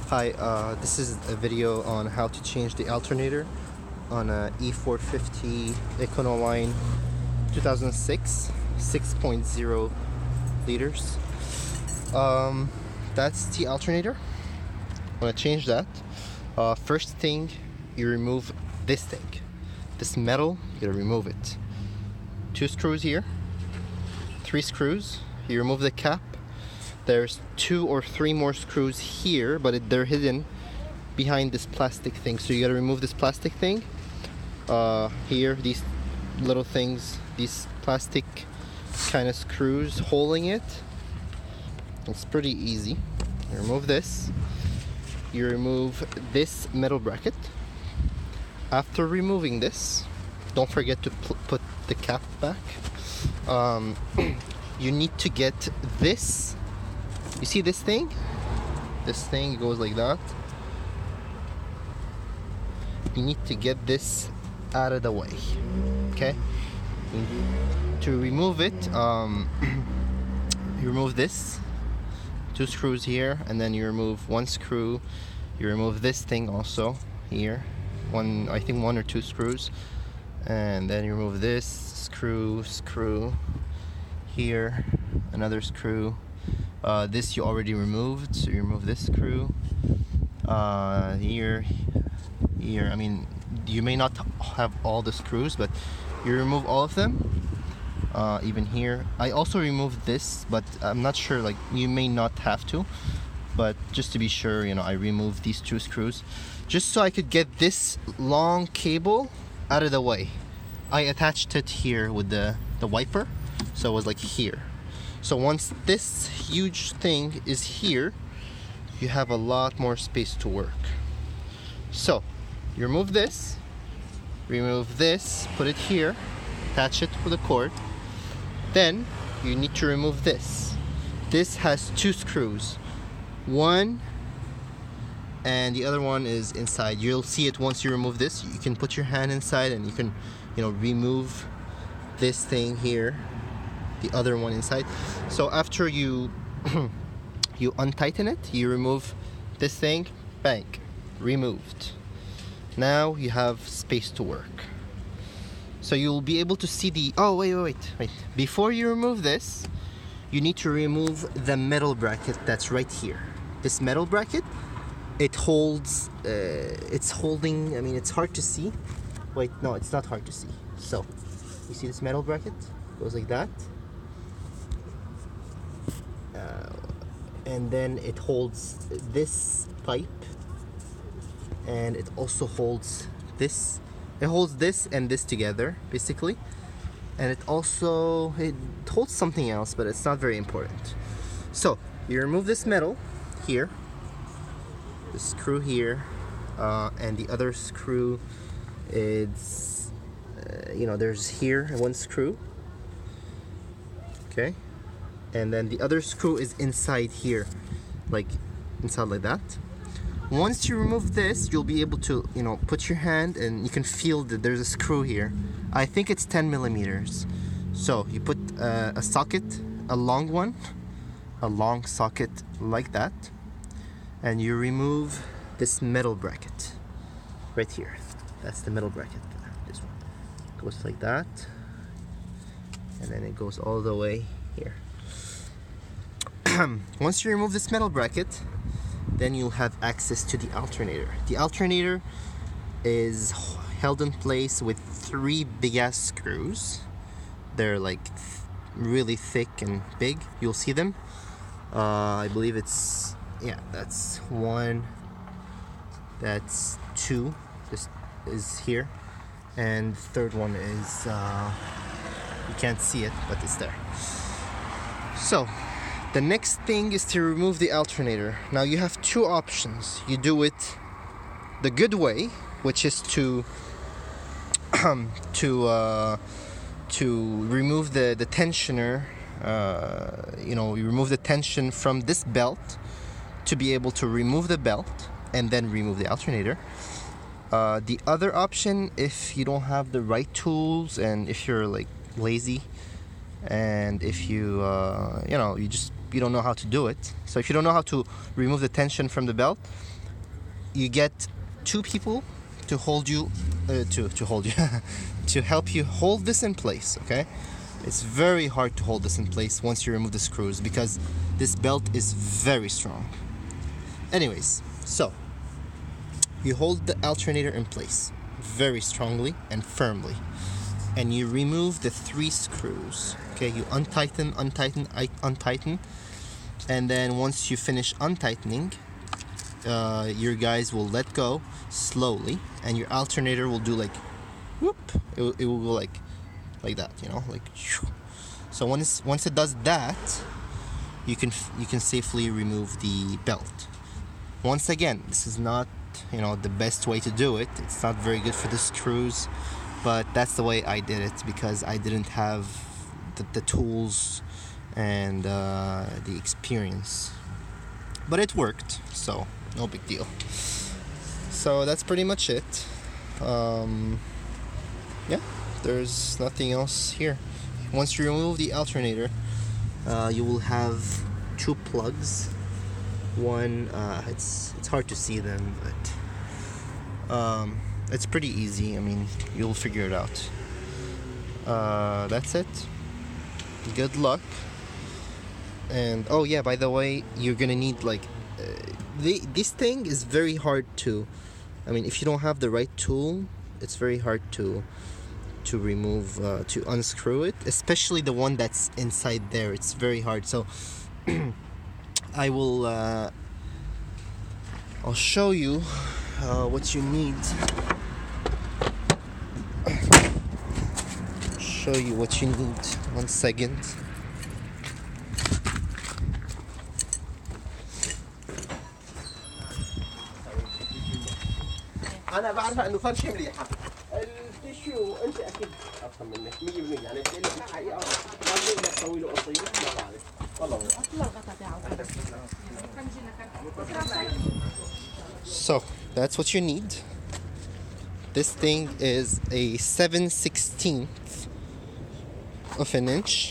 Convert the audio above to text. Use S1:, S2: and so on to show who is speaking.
S1: Hi, this is a video on how to change the alternator on a e450 econoline 2006 6.0 liters. That's the alternator. I'm gonna change that. First thing, you remove this thing, this metal. You gotta remove it. 2 screws here, 3 screws. You remove the cap. There's 2 or 3 more screws here, but they're hidden behind this plastic thing. So you gotta remove this plastic thing. Here, these little things, these plastic kind of screws holding it. It's pretty easy. You remove this. You remove this metal bracket. After removing this, don't forget to put the cap back. You need to get this. You see this thing? This thing goes like that. You need to get this out of the way. Okay? To remove it, you remove this. 2 screws here, and then you remove 1 screw. You remove this thing also here. I think 1 or 2 screws. And then you remove this screw here, another screw. This you already removed, so you remove this screw. Here. I mean, you may not have all the screws, but you remove all of them. Even here. I also removed this, but I'm not sure, like, you may not have to. But just to be sure, I removed these 2 screws. Just so I could get this long cable out of the way. I attached it here with the wiper, so it was like here. So once this huge thing is here, you have a lot more space to work. So you remove this, put it here, attach it with a cord. Then you need to remove this. This has 2 screws. One and the other one is inside. You'll see it once you remove this. You can put your hand inside and you can, remove this thing here, the other one inside. So after you you untighten it, you remove this thing, bang, removed. Now you have space to work. So you'll be able to see the, oh wait. Before you remove this, you need to remove the metal bracket that's right here. This metal bracket, it holds, it's holding, I mean, it's hard to see. Wait, no, it's not hard to see. So, you see this metal bracket? Goes like that. And then it holds this pipe. And it also holds this. It holds this and this together, basically. And it holds something else, but it's not very important. So, you remove this metal here. The screw here. And the other screw is, there's here 1 screw. Okay. And then the other screw is inside here, like inside like that. Once you remove this, you'll be able to, put your hand and you can feel that there's a screw here. I think it's 10 millimeters. So you put a socket, a long socket like that, and you remove this metal bracket right here. That's the metal bracket. This one goes like that, and then it goes all the way here. Once you remove this metal bracket, then you'll have access to the alternator. The alternator is held in place with 3 big ass screws. They're like really thick and big. You'll see them. I believe it's, that's 1, that's 2, this is here, and the third one is, you can't see it, but it's there. So the next thing is to remove the alternator. Now you have 2 options. You do it the good way, which is to remove the tensioner. You remove the tension from this belt to be able to remove the belt and then remove the alternator. The other option, if you don't have the right tools and if you're like lazy and if you you don't know how to do it. So if you don't know how to remove the tension from the belt, you get two people to hold you, to hold you, to help you hold this in place. Okay, it's very hard to hold this in place once you remove the screws because this belt is very strong. Anyways, so you hold the alternator in place very strongly and firmly, and you remove the 3 screws. Okay, you untighten, and then once you finish untightening, your guys will let go slowly, and your alternator will do like whoop. It will go like that, you know, like. So once it does that, you can safely remove the belt. Once again, this is not, you know, the best way to do it. It's not very good for the screws, but that's the way I did it because I didn't have the tools and the experience. But it worked, so no big deal. So that's pretty much it. Yeah, there's nothing else here. Once you remove the alternator, you will have 2 plugs. One, it's hard to see them, but it's pretty easy. I mean, you'll figure it out. That's it. Good luck. And oh yeah, by the way, you're gonna need like this thing is very hard to, I mean, if you don't have the right tool, it's very hard to remove, to unscrew it, especially the one that's inside there. It's very hard. So I will I'll show you what you need. Show you what you need. 1 second.
S2: أنا بعرف إنه فرشة مليحة. التيشو أنت أكيد أفهم منك 100%. يعني بدي لك الحقيقة ما بدي لك طويل وقصير ما بعرف. والله.
S1: So that's what you need. This thing is a 7/16 of an inch.